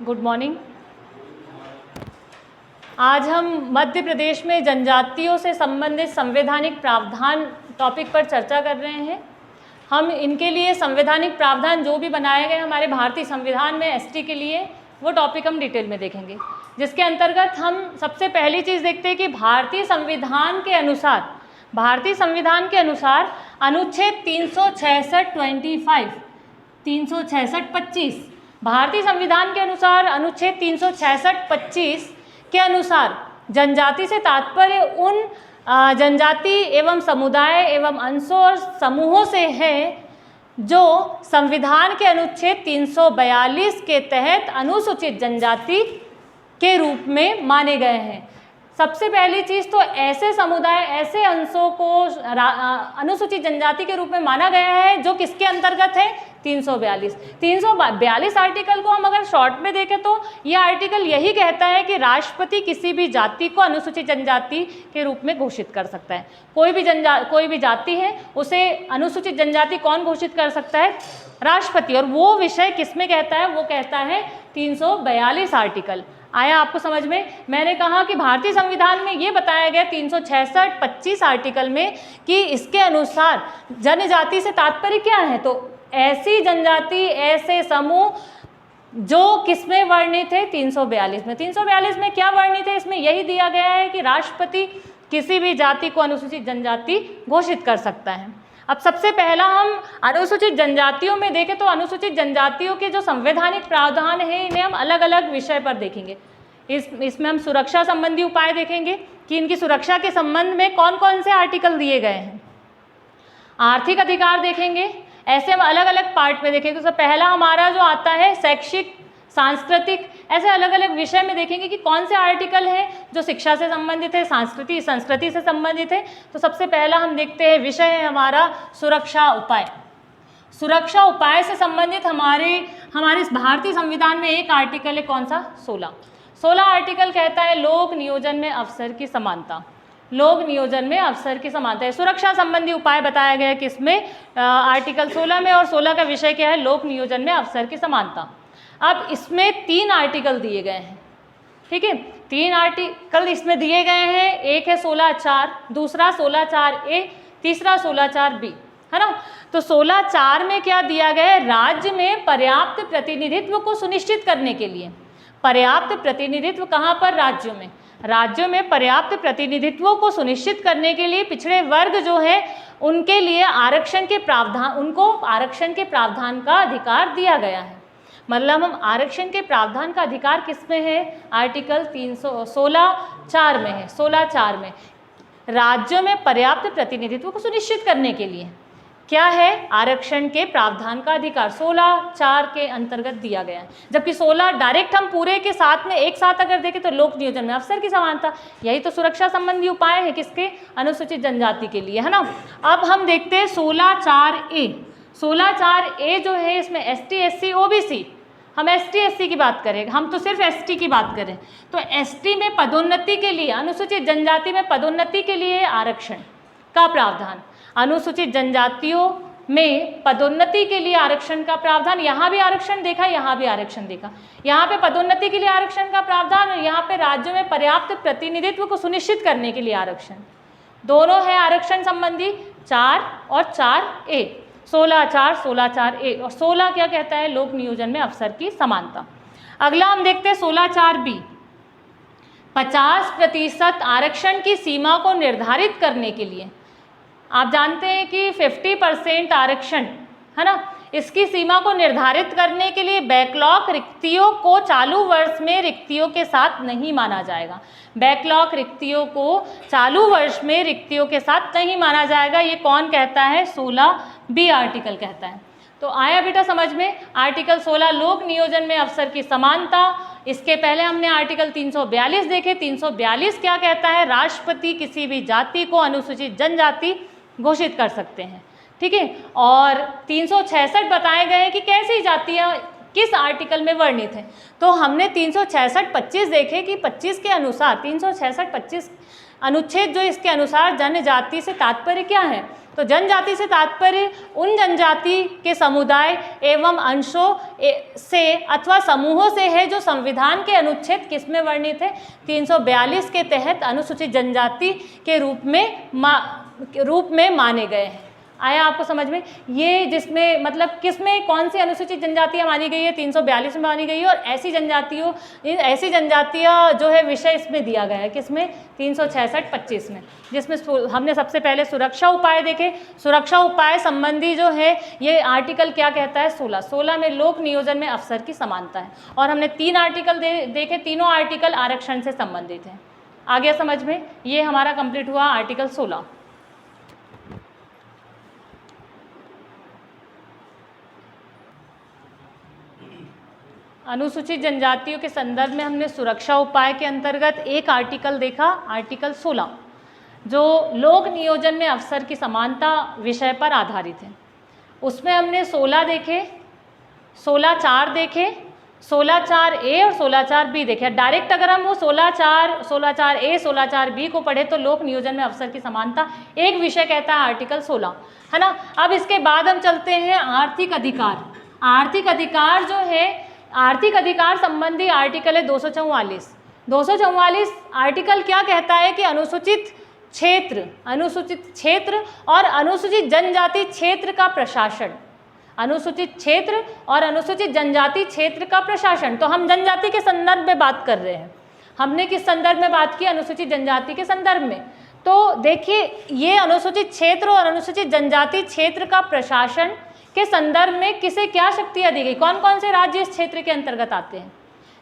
Good morning. आज हम मध्य प्रदेश में जनजातियों से संबंधित संवैधानिक प्रावधान टॉपिक पर चर्चा कर रहे हैं। हम इनके लिए संवैधानिक प्रावधान जो भी बनाए गए हमारे भारतीय संविधान में एसटी के लिए, वो टॉपिक हम डिटेल में देखेंगे। जिसके अंतर्गत हम सबसे पहली चीज़ देखते हैं कि भारतीय संविधान के अनुसार अनुच्छेद 366(25) भारतीय संविधान के अनुसार अनुच्छेद 366(25) के अनुसार जनजाति से तात्पर्य उन जनजाति एवं समुदाय एवं अंशों और समूहों से है जो संविधान के अनुच्छेद 342 के तहत अनुसूचित जनजाति के रूप में माने गए हैं। सबसे पहली चीज़ तो ऐसे समुदाय, ऐसे अंशों को अनुसूचित जनजाति के रूप में माना गया है जो किसके अंतर्गत है? 342 आर्टिकल को हम अगर शॉर्ट में देखें तो यह आर्टिकल यही कहता है कि राष्ट्रपति किसी भी जाति को अनुसूचित जनजाति के रूप में घोषित कर सकता है। कोई भी जाति है उसे अनुसूचित जनजाति कौन घोषित कर सकता है? राष्ट्रपति। और वो विषय किस में कहता है? वो कहता है 342 आर्टिकल। आया आपको समझ में? मैंने कहा कि भारतीय संविधान में ये बताया गया 366(25) आर्टिकल में कि इसके अनुसार जनजाति से तात्पर्य क्या है? तो ऐसी जनजाति, ऐसे समूह जो किसमें वर्णित है? 342 में। 342 में क्या वर्णित है? इसमें यही दिया गया है कि राष्ट्रपति किसी भी जाति को अनुसूचित जनजाति घोषित कर सकता है। अब सबसे पहला हम अनुसूचित जनजातियों में देखें तो अनुसूचित जनजातियों के जो संवैधानिक प्रावधान है इन्हें हम अलग अलग विषय पर देखेंगे। इसमें हम सुरक्षा संबंधी उपाय देखेंगे कि इनकी सुरक्षा के संबंध में कौन कौन से आर्टिकल दिए गए हैं। आर्थिक अधिकार देखेंगे, ऐसे हम अलग अलग पार्ट में देखेंगे। तो पहला हमारा जो आता है शैक्षिक, सांस्कृतिक, ऐसे अलग अलग विषय में देखेंगे कि कौन से आर्टिकल हैं जो शिक्षा से संबंधित है, संस्कृति से संबंधित है। तो सबसे पहला हम देखते हैं विषय है हमारा सुरक्षा उपाय। सुरक्षा उपाय से संबंधित हमारे इस भारतीय संविधान में एक आर्टिकल है, कौन सा? 16 आर्टिकल कहता है लोक नियोजन में अवसर की समानता। लोक नियोजन में अवसर की समानता है। सुरक्षा संबंधी उपाय बताया गया है किसमें? आर्टिकल 16 में। और 16 का विषय क्या है? लोक नियोजन में अवसर की समानता। अब इसमें 3 आर्टिकल दिए गए हैं, ठीक है? 3 आर्टिकल इसमें दिए गए हैं। एक है 16(4), दूसरा 16(4)A, तीसरा 16(4)B, है ना? तो 16(4) में क्या दिया गया है? राज्य में पर्याप्त प्रतिनिधित्व को सुनिश्चित करने के लिए। पर्याप्त प्रतिनिधित्व कहाँ पर? राज्यों में पर्याप्त प्रतिनिधित्व को सुनिश्चित करने के लिए पिछड़े वर्ग जो है उनके लिए आरक्षण के प्रावधान का अधिकार दिया गया है। मतलब हम आरक्षण के प्रावधान का अधिकार किस में है? आर्टिकल 16(4) में है। 16(4) में राज्यों में पर्याप्त प्रतिनिधित्व को सुनिश्चित करने के लिए क्या है? आरक्षण के प्रावधान का अधिकार 16(4) के अंतर्गत दिया गया है। जबकि 16 डायरेक्ट हम पूरे के साथ में एक साथ अगर देखें तो लोक नियोजन में अवसर की समानता, यही तो सुरक्षा संबंधी उपाय है किसके? अनुसूचित जनजाति के लिए, है ना? अब हम देखते हैं 16(4)A। 16(4)A जो है इसमें ST, SC, OBC, हम ST, SC की बात करें, हम तो सिर्फ ST की बात करें तो ST में पदोन्नति के लिए, अनुसूचित जनजाति में पदोन्नति के लिए आरक्षण का प्रावधान। अनुसूचित जनजातियों में पदोन्नति के लिए आरक्षण का प्रावधान। यहाँ भी आरक्षण देखा, यहाँ भी आरक्षण देखा। यहाँ पे पदोन्नति के लिए आरक्षण का प्रावधान और यहाँ पे राज्यों में पर्याप्त प्रतिनिधित्व को सुनिश्चित करने के लिए आरक्षण। दोनों है आरक्षण संबंधी, 4 और 4A। 16(4), 16(4)A। और 16 क्या कहता है? लोक नियोजन में अवसर की समानता। अगला हम देखते हैं 16(4)B। 50% आरक्षण की सीमा को निर्धारित करने के लिए। आप जानते हैं कि 50% आरक्षण, है ना, इसकी सीमा को निर्धारित करने के लिए बैकलॉग रिक्तियों को चालू वर्ष में रिक्तियों के साथ नहीं माना जाएगा। बैकलॉग रिक्तियों को चालू वर्ष में रिक्तियों के साथ नहीं माना जाएगा। ये कौन कहता है? 16B आर्टिकल कहता है। तो आया बेटा समझ में? आर्टिकल 16 लोक नियोजन में अवसर की समानता। इसके पहले हमने आर्टिकल 342 देखे। 342 क्या कहता है? राष्ट्रपति किसी भी जाति को अनुसूचित जनजाति घोषित कर सकते हैं, ठीक है? और 366 बताए गए हैं कि कैसी जातियाँ किस आर्टिकल में वर्णित है। तो हमने 366(25) देखे कि 25 के अनुसार 366(25) अनुच्छेद जो इसके अनुसार जनजाति से तात्पर्य क्या है? तो जनजाति से तात्पर्य उन जनजाति के समुदाय एवं अंशों से अथवा समूहों से है जो संविधान के अनुच्छेद किसमें वर्णित है? 342 के तहत अनुसूचित जनजाति के रूप में माने गए हैं। आया आपको समझ में? ये जिसमें मतलब किसमें कौन सी अनुसूचित जनजातियाँ मानी गई है? 342 में मानी गई है। और ऐसी जनजातियाँ जो है विषय इसमें दिया गया है, किसमें? 366-25 में, जिसमें हमने सबसे पहले सुरक्षा उपाय देखे। सुरक्षा उपाय संबंधी जो है ये आर्टिकल क्या कहता है? 16 में लोक नियोजन में अफसर की समानता है। और हमने 3 आर्टिकल देखे, तीनों आर्टिकल आरक्षण से संबंधित हैं। आ गया समझ में? ये हमारा कंप्लीट हुआ आर्टिकल 16। अनुसूचित जनजातियों के संदर्भ में हमने सुरक्षा उपाय के अंतर्गत एक आर्टिकल देखा, आर्टिकल 16, जो लोक नियोजन में अफसर की समानता विषय पर आधारित है। उसमें हमने 16 देखे, 16(4) देखे, 16(4)A और 16(4)B देखे। डायरेक्ट अगर हम वो 16(4), 16(4)A, 16(4)B को पढ़े तो लोक नियोजन में अफसर की समानता एक विषय कहता है आर्टिकल 16, है ना। अब इसके बाद हम चलते हैं आर्थिक अधिकार। आर्थिक अधिकार जो है, आर्थिक अधिकार संबंधी आर्टिकल है 244। 244 आर्टिकल क्या कहता है कि अनुसूचित क्षेत्र और अनुसूचित जनजाति क्षेत्र का प्रशासन, अनुसूचित क्षेत्र और अनुसूचित जनजाति क्षेत्र का प्रशासन। तो हम जनजाति के संदर्भ में बात कर रहे हैं। हमने किस संदर्भ में बात की? अनुसूचित जनजाति के संदर्भ में। तो देखिए, ये अनुसूचित क्षेत्र और अनुसूचित जनजाति क्षेत्र का प्रशासन के संदर्भ में किसे क्या शक्तियाँ दी गई? कौन कौन से राज्य इस क्षेत्र के अंतर्गत आते हैं?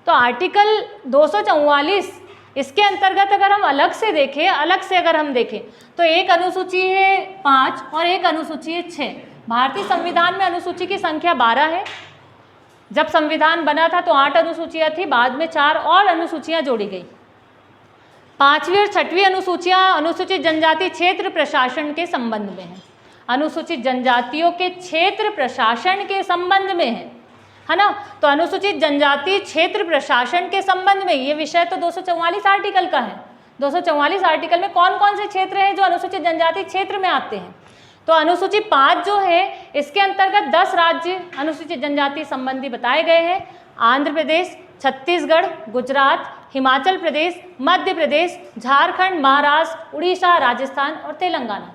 तो आर्टिकल 244 इसके अंतर्गत अगर हम अलग से देखें तो एक अनुसूची है 5 और एक अनुसूची है 6। भारतीय संविधान में अनुसूची की संख्या 12 है। जब संविधान बना था तो 8 अनुसूचियाँ थी, बाद में 4 और अनुसूचियाँ जोड़ी गई। 5वीं और 6वीं अनुसूचियाँ अनुसूचित जनजाति क्षेत्र प्रशासन के संबंध में हैं, अनुसूचित जनजातियों के क्षेत्र प्रशासन के संबंध में है ना। तो अनुसूचित जनजाति क्षेत्र प्रशासन के संबंध में ये विषय तो 244 आर्टिकल का है। 244 आर्टिकल में कौन कौन से क्षेत्र हैं जो अनुसूचित जनजाति क्षेत्र में आते हैं? तो अनुसूची 5 जो है इसके अंतर्गत 10 राज्य अनुसूचित जनजाति संबंधी बताए गए हैं। आंध्र प्रदेश, छत्तीसगढ़, गुजरात, हिमाचल प्रदेश, मध्य प्रदेश, झारखंड, महाराष्ट्र, उड़ीसा, राजस्थान और तेलंगाना।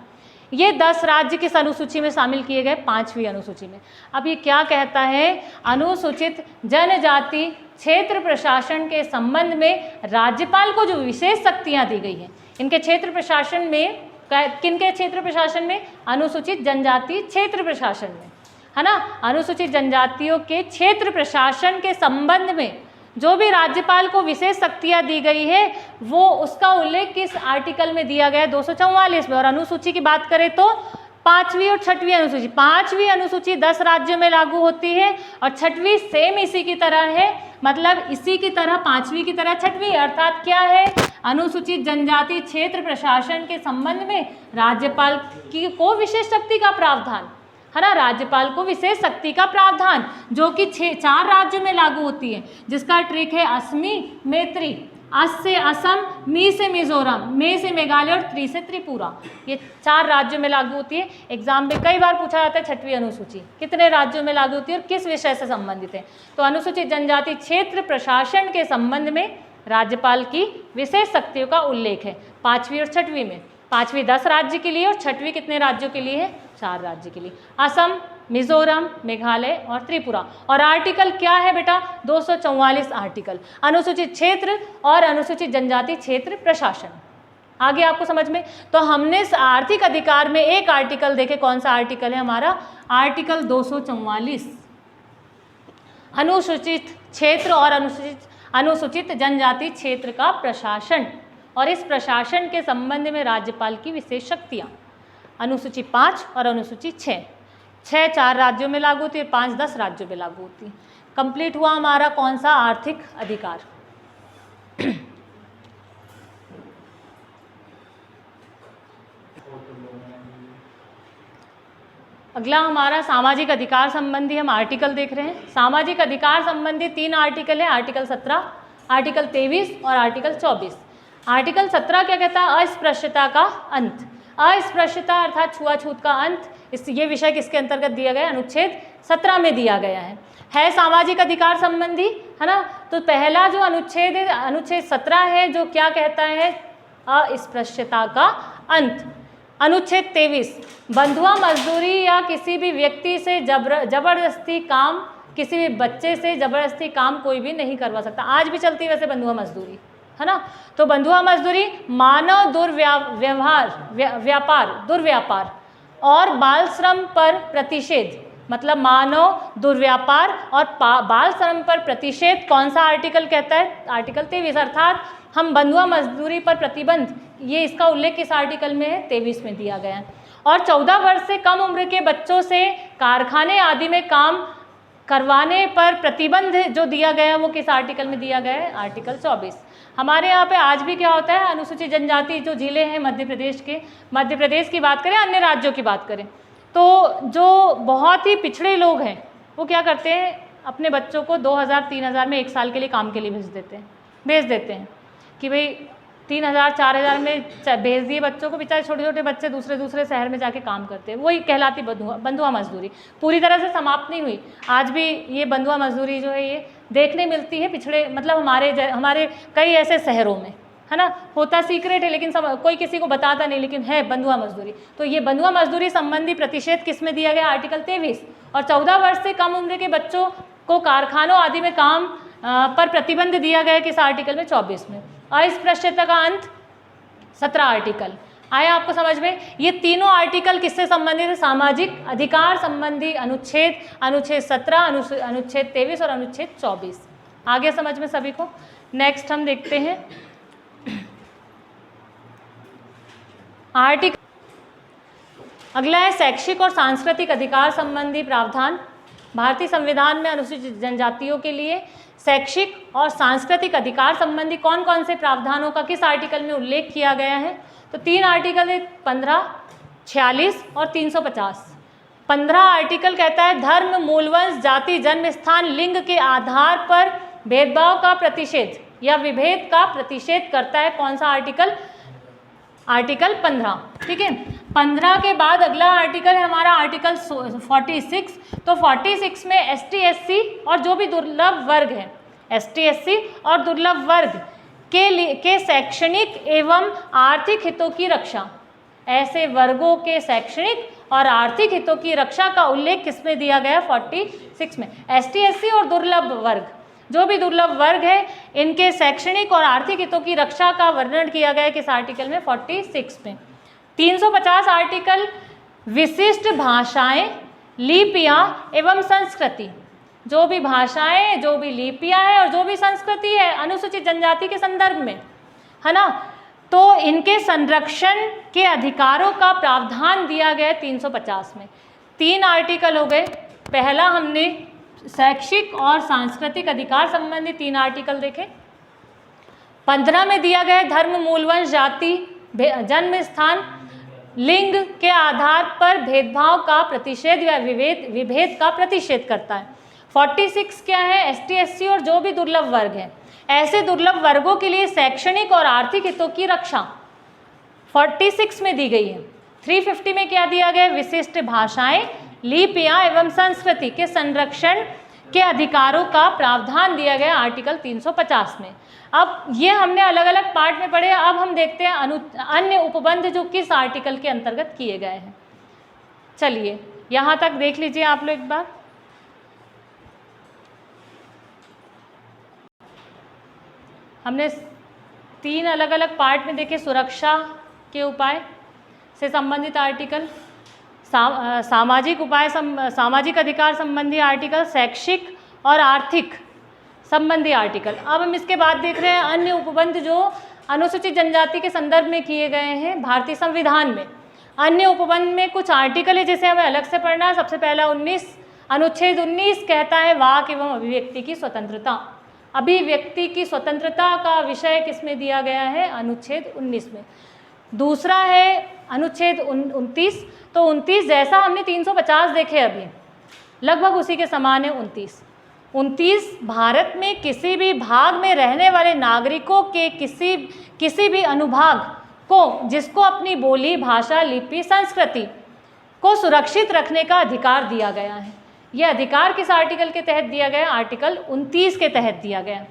ये 10 राज्य किस अनुसूची में शामिल किए गए? 5वीं अनुसूची में। अब ये क्या कहता है? अनुसूचित जनजाति क्षेत्र प्रशासन के संबंध में राज्यपाल को जो विशेष शक्तियां दी गई हैं, इनके क्षेत्र प्रशासन में, किनके क्षेत्र प्रशासन में? अनुसूचित जनजाति क्षेत्र प्रशासन में, है ना। अनुसूचित जनजातियों के क्षेत्र प्रशासन के संबंध में जो भी राज्यपाल को विशेष शक्तियाँ दी गई है वो उसका उल्लेख किस आर्टिकल में दिया गया है? 244 में। और अनुसूची की बात करें तो 5वीं और 6वीं अनुसूची, 5वीं अनुसूची 10 राज्यों में लागू होती है और 6वीं सेम इसी की तरह है, मतलब इसी की तरह 5वीं की तरह 6वीं। अर्थात क्या है? अनुसूचित जनजाति क्षेत्र प्रशासन के संबंध में राज्यपाल को विशेष शक्ति का प्रावधान, है ना, राज्यपाल को विशेष शक्ति का प्रावधान, जो कि 4 राज्यों में लागू होती है, जिसका ट्रिक है असमी, मैत्री, अस से असम, मी से मिजोरम, मे से मेघालय और त्रि से त्रिपुरा। ये 4 राज्यों में लागू होती है। एग्जाम में कई बार पूछा जाता है 6वीं अनुसूची कितने राज्यों में लागू होती है और किस विषय से संबंधित है? तो अनुसूचित जनजाति क्षेत्र प्रशासन के संबंध में राज्यपाल की विशेष शक्तियों का उल्लेख है 5वीं और 6वीं में। 5वीं 10 राज्य के लिए और 6वीं कितने राज्यों के लिए है? 4 राज्य के लिए, असम, मिजोरम, मेघालय और त्रिपुरा। और आर्टिकल क्या है बेटा? 244 आर्टिकल, अनुसूचित क्षेत्र और अनुसूचित जनजाति क्षेत्र प्रशासन। आगे आपको समझ में? तो हमने आर्थिक अधिकार में एक आर्टिकल देखे, कौन सा आर्टिकल है हमारा? आर्टिकल 244, अनुसूचित क्षेत्र और अनुसूचित जनजाति क्षेत्र का प्रशासन और इस प्रशासन के संबंध में राज्यपाल की विशेष शक्तियाँ। अनुसूची 5 और अनुसूची 6, 4 राज्यों में लागू होती है, 5 10 राज्यों में लागू होती है। कंप्लीट हुआ हमारा कौन सा? आर्थिक अधिकार। अगला हमारा सामाजिक अधिकार संबंधी हम आर्टिकल देख रहे हैं। सामाजिक अधिकार संबंधी 3 आर्टिकल है, आर्टिकल 17, आर्टिकल 23 और आर्टिकल 24। आर्टिकल 17 क्या कहता है? अस्पृश्यता का अंत। अस्पृश्यता अर्थात छुआछूत का अंत, ये विषय किसके अंतर्गत दिया गया? अनुच्छेद 17 में दिया गया है सामाजिक अधिकार संबंधी, है ना। तो पहला जो अनुच्छेद है, अनुच्छेद 17 है, जो क्या कहता है? अस्पृश्यता का अंत। अनुच्छेद 23, बंधुआ मजदूरी या किसी भी व्यक्ति से जबरदस्ती काम, किसी भी बच्चे से जबरदस्ती काम कोई भी नहीं करवा सकता। आज भी चलती है वैसे बंधुआ मजदूरी, है ना। तो बंधुआ मजदूरी, मानव दुर्व्यापार और बाल श्रम पर प्रतिषेध, मतलब मानव दुर्व्यापार और बाल श्रम पर प्रतिषेध कौन सा आर्टिकल कहता है? आर्टिकल 23। अर्थात हम बंधुआ मजदूरी पर प्रतिबंध, ये इसका उल्लेख किस आर्टिकल में है? 23 में दिया गया है। और 14 वर्ष से कम उम्र के बच्चों से कारखाने आदि में काम करवाने पर प्रतिबंध जो दिया गया है वो किस आर्टिकल में दिया गया है? आर्टिकल 24। हमारे यहाँ पे आज भी क्या होता है? अनुसूचित जनजाति जो जिले हैं मध्य प्रदेश की बात करें, अन्य राज्यों की बात करें, तो जो बहुत ही पिछड़े लोग हैं वो क्या करते हैं? अपने बच्चों को 2000-3000 में 1 साल के लिए काम के लिए भेज देते हैं कि भाई 3000-4000 में भेज दिए बच्चों को, बेचारे छोटे छोटे बच्चे दूसरे शहर में जाके काम करते हैं। वही कहलाती बंधुआ मजदूरी। पूरी तरह से समाप्त नहीं हुई, आज भी ये बंधुआ मजदूरी जो है ये देखने मिलती है पिछड़े, मतलब हमारे कई ऐसे शहरों में, है ना। होता सीक्रेट है लेकिन कोई किसी को बताता नहीं, लेकिन है बंधुआ मजदूरी। तो ये बंधुआ मजदूरी संबंधी प्रतिषेध किस में दिया गया? आर्टिकल 23। और 14 वर्ष से कम उम्र के बच्चों को कारखानों आदि में काम पर प्रतिबंध दिया गया किस आर्टिकल में? 24 में। अस्पृश्यता का अंत 17 आर्टिकल। आया आपको समझ में? ये तीनों आर्टिकल किससे संबंधित है? सामाजिक अधिकार संबंधी अनुच्छेद 17, अनुच्छेद 23 और अनुच्छेद 24। आगे समझ में सभी को? नेक्स्ट हम देखते हैं आर्टिकल, अगला है शैक्षिक और सांस्कृतिक अधिकार संबंधी प्रावधान। भारतीय संविधान में अनुसूचित जनजातियों के लिए शैक्षिक और सांस्कृतिक अधिकार संबंधी कौन कौन से प्रावधानों का किस आर्टिकल में उल्लेख किया गया है? तो 3 आर्टिकल है, 15, 46 और 350। 15 आर्टिकल कहता है धर्म, मूलवंश, जाति, जन्म स्थान, लिंग के आधार पर भेदभाव का प्रतिषेध या विभेद का प्रतिषेध करता है। कौन सा आर्टिकल? आर्टिकल 15। ठीक है। 15 के बाद अगला आर्टिकल है हमारा आर्टिकल 46। तो 46 में ST/SC और जो भी दुर्लभ वर्ग है, ST/SC और दुर्लभ वर्ग के शैक्षणिक एवं आर्थिक हितों की रक्षा, ऐसे वर्गों के शैक्षणिक और आर्थिक हितों की रक्षा का उल्लेख किसमें दिया गया? 46 में। ST/SC और दुर्लभ वर्ग, जो भी दुर्लभ वर्ग है, इनके शैक्षणिक और आर्थिक हितों की रक्षा का वर्णन किया गया है किस आर्टिकल में? 46 में। 350 आर्टिकल विशिष्ट भाषाएं, लिपियां एवं संस्कृति, जो भी भाषाएं, जो भी लिपियां हैं और जो भी संस्कृति है अनुसूचित जनजाति के संदर्भ में, है ना, तो इनके संरक्षण के अधिकारों का प्रावधान दिया गया 350 में। 3 आर्टिकल हो गए। पहला हमने शैक्षिक और सांस्कृतिक अधिकार संबंधी 3 आर्टिकल देखे। 15 में दिया गया धर्म, मूलवंश, जाति, जन्म स्थान, लिंग के आधार पर भेदभाव का प्रतिषेध या विभेद का प्रतिषेध करता है। 46 क्या है? ST/SC और जो भी दुर्लभ वर्ग है, ऐसे दुर्लभ वर्गों के लिए शैक्षणिक और आर्थिक हितों की रक्षा 46 में दी गई है। 350 में क्या दिया गया? विशिष्ट भाषाएं, लिपियां एवं संस्कृति के संरक्षण के अधिकारों का प्रावधान दिया गया आर्टिकल 350 में। अब ये हमने अलग अलग पार्ट में पढ़े। अब हम देखते हैं अन्य उपबंध जो किस आर्टिकल के अंतर्गत किए गए हैं। चलिए यहाँ तक देख लीजिए आप लोग एक बार। हमने 3 अलग अलग पार्ट में देखे। सुरक्षा के उपाय से संबंधित आर्टिकल, सामाजिक उपाय, सामाजिक अधिकार संबंधी आर्टिकल, शैक्षिक और आर्थिक संबंधी आर्टिकल। अब हम इसके बाद देख रहे हैं अन्य उपबंध जो अनुसूचित जनजाति के संदर्भ में किए गए हैं भारतीय संविधान में। अन्य उपबंध में कुछ आर्टिकल है जिसे हमें अलग से पढ़ना है। सबसे पहला 19, अनुच्छेद 19 कहता है वाक एवं अभिव्यक्ति की स्वतंत्रता। अभिव्यक्ति की स्वतंत्रता का विषय किसमें दिया गया है? अनुच्छेद 19 में। दूसरा है अनुच्छेद 29। तो 29 जैसा हमने 350 देखे अभी, लगभग उसी के समान है 29। 29 भारत में किसी भी भाग में रहने वाले नागरिकों के किसी भी अनुभाग को जिसको अपनी बोली, भाषा, लिपि, संस्कृति को सुरक्षित रखने का अधिकार दिया गया है। यह अधिकार किस आर्टिकल के तहत दिया गया? आर्टिकल 29 के तहत दिया गया।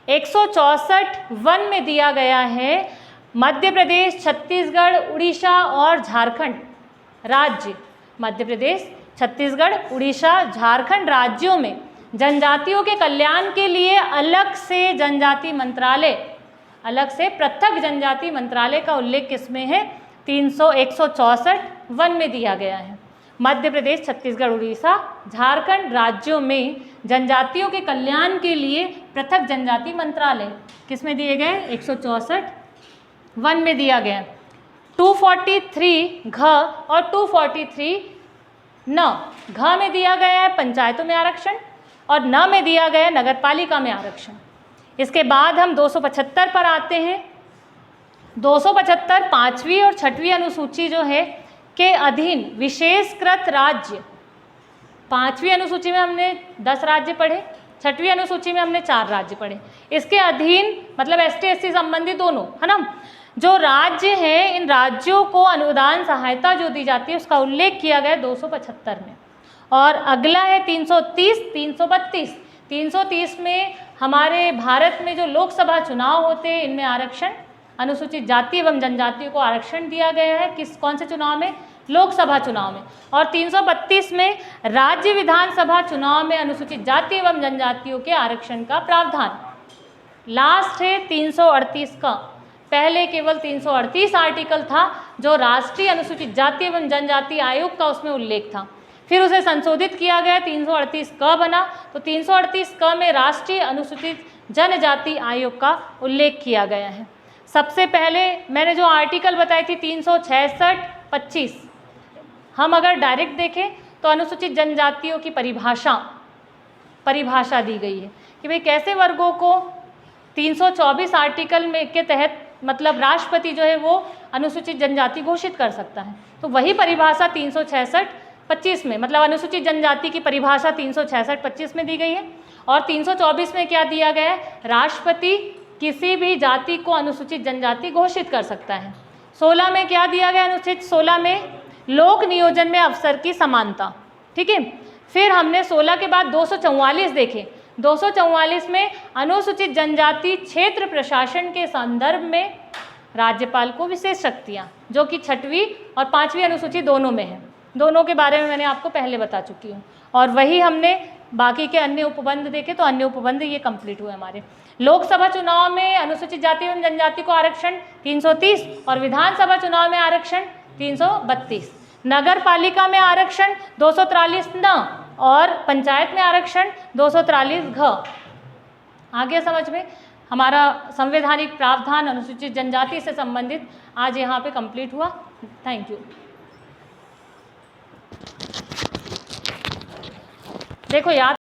164 में दिया गया है मध्य प्रदेश, छत्तीसगढ़, उड़ीसा और झारखंड राज्य, मध्य प्रदेश, छत्तीसगढ़, उड़ीसा, झारखंड राज्यों में जनजातियों के कल्याण के लिए अलग से जनजाति मंत्रालय, अलग से पृथक जनजाति मंत्रालय का उल्लेख किसमें है? 164 में दिया गया है। मध्य प्रदेश, छत्तीसगढ़, उड़ीसा, झारखंड राज्यों में जनजातियों के कल्याण के लिए पृथक जनजाति मंत्रालय किसमें दिए गए? 164 में दिया गया। 243 घ और 243 न। घ में दिया गया है पंचायतों में आरक्षण और न में दिया गया है नगरपालिका में आरक्षण। इसके बाद हम 275 पर आते हैं। 275 5वीं और 6वीं अनुसूची जो है के अधीन विशेषकृत राज्य, 5वीं अनुसूची में हमने 10 राज्य पढ़े, 6वीं अनुसूची में हमने 4 राज्य पढ़े। इसके अधीन मतलब ST SC संबंधी दोनों, है ना, जो राज्य हैं, इन राज्यों को अनुदान सहायता जो दी जाती है उसका उल्लेख किया गया 275 में। और अगला है 330, 332। 330 में हमारे भारत में जो लोकसभा चुनाव होते हैं इनमें आरक्षण, अनुसूचित जाति एवं जनजातियों को आरक्षण दिया गया है। कौन से चुनाव में? लोकसभा चुनाव में। और 332 में राज्य विधानसभा चुनाव में अनुसूचित जाति एवं जनजातियों के आरक्षण का प्रावधान। लास्ट है 338 का। पहले केवल 338 आर्टिकल था जो राष्ट्रीय अनुसूचित जाति एवं जनजाति आयोग का उसमें उल्लेख था, फिर उसे संशोधित किया गया, 338 क बना। तो 338 क में राष्ट्रीय अनुसूचित जनजाति आयोग का उल्लेख किया गया है। सबसे पहले मैंने जो आर्टिकल बताई थी 366, 25, हम अगर डायरेक्ट देखें तो अनुसूचित जनजातियों की परिभाषा दी गई है कि भाई कैसे वर्गों को 324 आर्टिकल में के तहत मतलब राष्ट्रपति जो है वो अनुसूचित जनजाति घोषित कर सकता है। तो वही परिभाषा 366, 25 में मतलब अनुसूचित जनजाति की परिभाषा 366, 25 में दी गई है। और 324 में क्या दिया गया है? राष्ट्रपति किसी भी जाति को अनुसूचित जनजाति घोषित कर सकता है। 16 में क्या दिया गया? अनुच्छेद 16 में लोक नियोजन में अवसर की समानता, ठीक है। फिर हमने 16 के बाद 244 देखे। 244 में अनुसूचित जनजाति क्षेत्र प्रशासन के संदर्भ में राज्यपाल को विशेष शक्तियाँ, जो कि 6वीं और 5वीं अनुसूची दोनों में है। दोनों के बारे में मैंने आपको पहले बता चुकी हूँ। और वही हमने बाकी के अन्य उपबंध देखे, तो अन्य उपबंध ये कंप्लीट हुए हमारे। लोकसभा चुनाव में अनुसूचित जाति एवं जनजाति को आरक्षण 330 और विधानसभा चुनाव में आरक्षण 332। नगर पालिका में आरक्षण 243 न और पंचायत में आरक्षण 243 घ। आगे समझ में हमारा संवैधानिक प्रावधान अनुसूचित जनजाति से संबंधित आज यहाँ पे कंप्लीट हुआ। Thank you. देखो याद